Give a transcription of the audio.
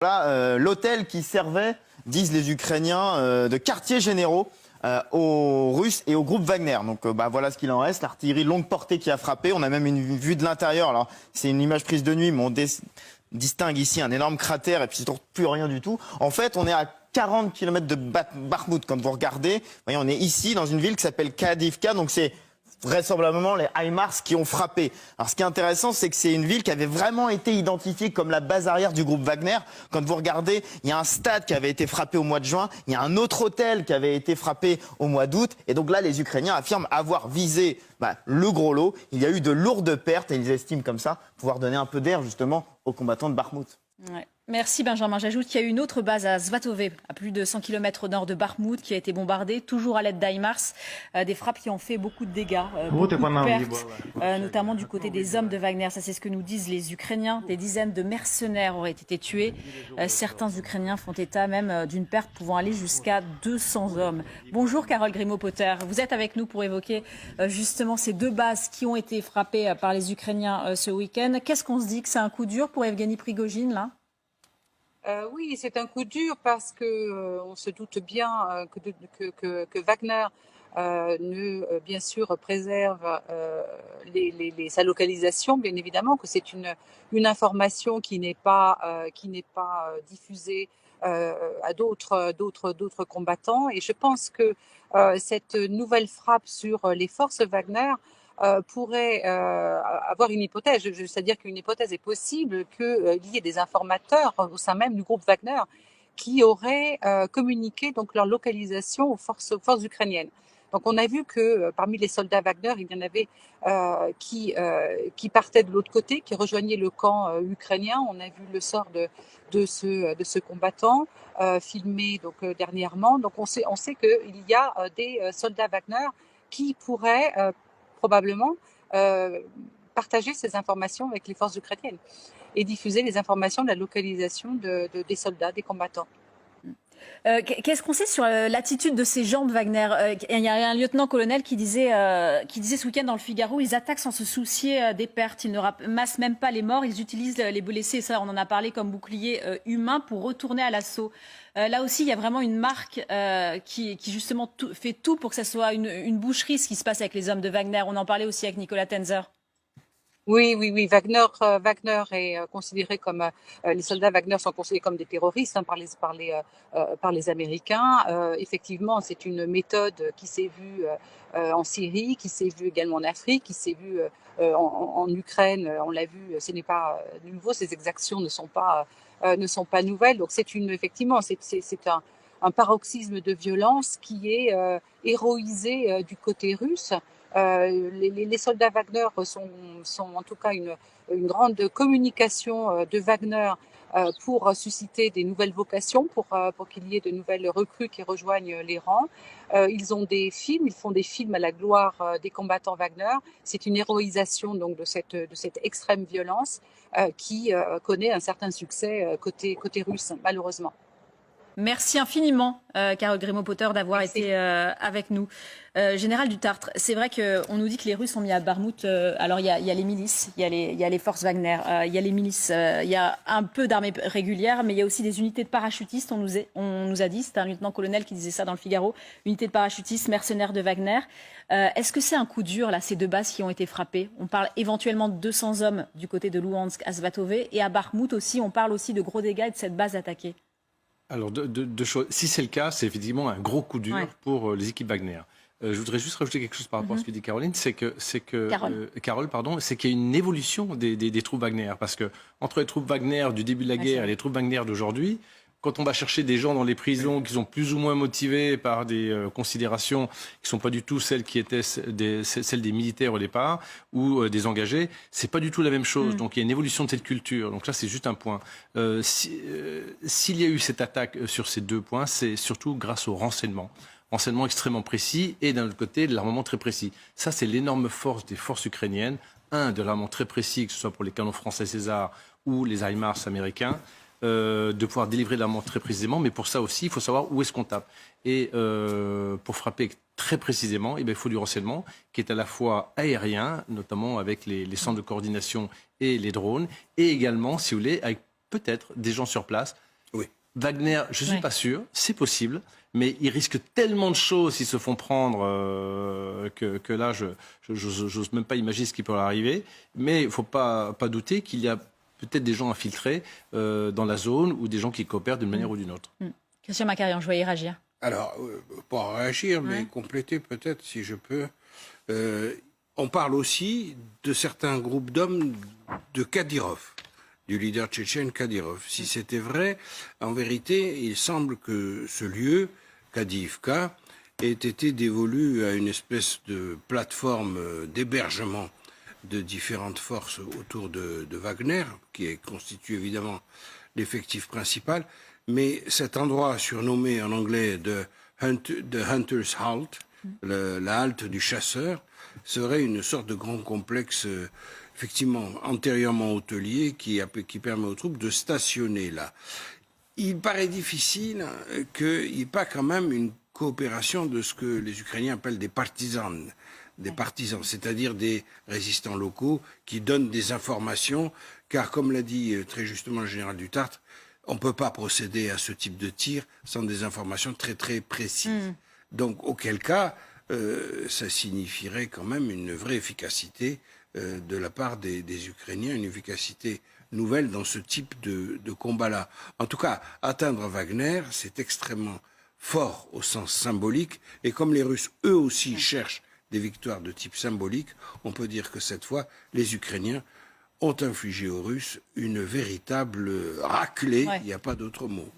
Voilà, l'hôtel qui servait, disent les Ukrainiens, de quartiers généraux aux Russes et au groupe Wagner. Donc voilà ce qu'il en reste. L'artillerie longue portée qui a frappé. On a même une vue de l'intérieur. Alors c'est une image prise de nuit, mais on distingue ici un énorme cratère et puis c'est plus rien du tout. En fait, on est à 40 km de Bakhmout. Quand vous regardez, vous voyez, on est ici dans une ville qui s'appelle Kadivka. Donc c'est vraisemblablement les HIMARS qui ont frappé. Alors ce qui est intéressant, c'est que c'est une ville qui avait vraiment été identifiée comme la base arrière du groupe Wagner. Quand vous regardez, il y a un stade qui avait été frappé au mois de juin, il y a un autre hôtel qui avait été frappé au mois d'août, et donc là les Ukrainiens affirment avoir visé le gros lot. Il y a eu de lourdes pertes et ils estiment comme ça pouvoir donner un peu d'air justement aux combattants de Bakhmout. Ouais. Merci Benjamin. J'ajoute qu'il y a eu une autre base à Svatove, à plus de 100 km au nord de Bakhmout, qui a été bombardée, toujours à l'aide d'HIMARS. Des frappes qui ont fait beaucoup de dégâts, beaucoup de pertes, notamment du côté des hommes de Wagner. Ça, c'est ce que nous disent les Ukrainiens. Des dizaines de mercenaires auraient été tués. Certains Ukrainiens font état même d'une perte pouvant aller jusqu'à 200 hommes. Bonjour Carole Grimaud-Potter. Vous êtes avec nous pour évoquer justement ces deux bases qui ont été frappées par les Ukrainiens ce week-end. Qu'est-ce qu'on se dit, que c'est un coup dur pour Evgeny Prigojine, là ? Oui, c'est un coup dur parce que on se doute bien que Wagner bien sûr préserve sa localisation, bien évidemment, que c'est une information qui n'est pas diffusée à d'autres combattants. Et je pense que cette nouvelle frappe sur les forces Wagner pourrait avoir une hypothèse, c'est-à-dire qu'une hypothèse est possible qu'il y ait des informateurs au sein même du groupe Wagner qui auraient communiqué donc leur localisation aux forces ukrainiennes. Donc on a vu que parmi les soldats Wagner, il y en avait qui partaient de l'autre côté, qui rejoignaient le camp ukrainien. On a vu le sort de ce combattant filmé donc dernièrement. Donc on sait qu'il y a des soldats Wagner qui pourraient probablement partager ces informations avec les forces ukrainiennes et diffuser les informations de la localisation des soldats, des combattants. Qu'est-ce qu'on sait sur l'attitude de ces gens de Wagner ? Il y a un lieutenant-colonel qui disait ce week-end dans le Figaro, ils attaquent sans se soucier des pertes, ils ne ramassent même pas les morts, ils utilisent les blessés, ça on en a parlé, comme bouclier humain pour retourner à l'assaut. Là aussi, il y a vraiment une marque qui justement fait tout pour que ça soit une boucherie, ce qui se passe avec les hommes de Wagner. On en parlait aussi avec Nicolas Tenzer. Oui. Wagner est considéré comme les soldats Wagner sont considérés comme des terroristes par les Américains. Effectivement, c'est une méthode qui s'est vue en Syrie, qui s'est vue également en Afrique, qui s'est vue en Ukraine. On l'a vu, ce n'est pas nouveau. Ces exactions ne sont pas nouvelles. Donc effectivement, c'est un paroxysme de violence qui est héroïsé du côté russe. Les soldats Wagner sont en tout cas une grande communication de Wagner pour susciter des nouvelles vocations, pour qu'il y ait de nouvelles recrues qui rejoignent les rangs. Ils font des films à la gloire des combattants Wagner. C'est une héroïsation donc de cette extrême violence qui connaît un certain succès côté russe, malheureusement. Merci infiniment, Carole Grimaud-Potter, d'avoir été avec nous. Général Dutartre, c'est vrai qu'on nous dit que les Russes ont mis à Bakhmout, alors il y a les milices, il y a les forces Wagner, il y a les milices, il y a un peu d'armée régulière, mais il y a aussi des unités de parachutistes, on nous a dit, c'est un lieutenant-colonel qui disait ça dans le Figaro, unités de parachutistes, mercenaires de Wagner. Est-ce que c'est un coup dur, là, ces deux bases qui ont été frappées ? On parle éventuellement de 200 hommes du côté de Louhansk à Svatove, et à Bakhmout aussi, on parle aussi de gros dégâts et de cette base attaquée. Alors, deux choses. Si c'est le cas, c'est effectivement un gros coup dur pour les équipes Wagner. Je voudrais juste rajouter quelque chose par rapport à ce que dit Caroline, Carole, c'est qu'il y a une évolution des troupes Wagner. Parce que entre les troupes Wagner du début de la guerre et les troupes Wagner d'aujourd'hui, quand on va chercher des gens dans les prisons qui sont plus ou moins motivés par des considérations qui ne sont pas du tout celles qui étaient celles des militaires au départ ou des engagés, c'est pas du tout la même chose. Donc il y a une évolution de cette culture. Donc là, c'est juste un point. S'il y a eu cette attaque sur ces deux points, c'est surtout grâce au renseignement extrêmement précis et d'un autre côté, de l'armement très précis. Ça, c'est l'énorme force des forces ukrainiennes. De l'armement très précis, que ce soit pour les canons français César ou les HIMARS américains, de pouvoir délivrer l'armement très précisément, mais pour ça aussi, il faut savoir où est-ce qu'on tape. Et pour frapper très précisément, il faut du renseignement qui est à la fois aérien, notamment avec les centres de coordination et les drones, et également, si vous voulez, avec peut-être des gens sur place. Oui. Wagner, je ne suis pas sûr, c'est possible, mais ils risquent tellement de choses s'ils se font prendre que là, je n'ose même pas imaginer ce qui peut leur arriver. Mais il ne faut pas douter qu'il y a peut-être des gens infiltrés dans la zone ou des gens qui coopèrent d'une manière ou d'une autre. Christian Macarian, je voyais réagir. Alors, pas réagir, mais compléter peut-être, si je peux. On parle aussi de certains groupes d'hommes de Kadyrov, du leader tchétchène Kadyrov. Si c'était vrai, en vérité, il semble que ce lieu, Kadyrivka, ait été dévolu à une espèce de plateforme d'hébergement de différentes forces autour de Wagner, qui constitue évidemment l'effectif principal. Mais cet endroit surnommé en anglais de Hunter's Halt, la halte du chasseur, serait une sorte de grand complexe, effectivement, antérieurement hôtelier, qui permet aux troupes de stationner là. Il paraît difficile qu'il n'y ait pas quand même une coopération de ce que les Ukrainiens appellent des partisans, c'est-à-dire des résistants locaux qui donnent des informations, car comme l'a dit très justement le général Dutartre, on ne peut pas procéder à ce type de tir sans des informations très très précises. Donc auquel cas, ça signifierait quand même une vraie efficacité de la part des Ukrainiens, une efficacité nouvelle dans ce type de combat-là. En tout cas, atteindre Wagner, c'est extrêmement fort au sens symbolique, et comme les Russes, eux aussi, cherchent des victoires de type symbolique, on peut dire que cette fois, les Ukrainiens ont infligé aux Russes une véritable raclée, il n'y a pas d'autre mot.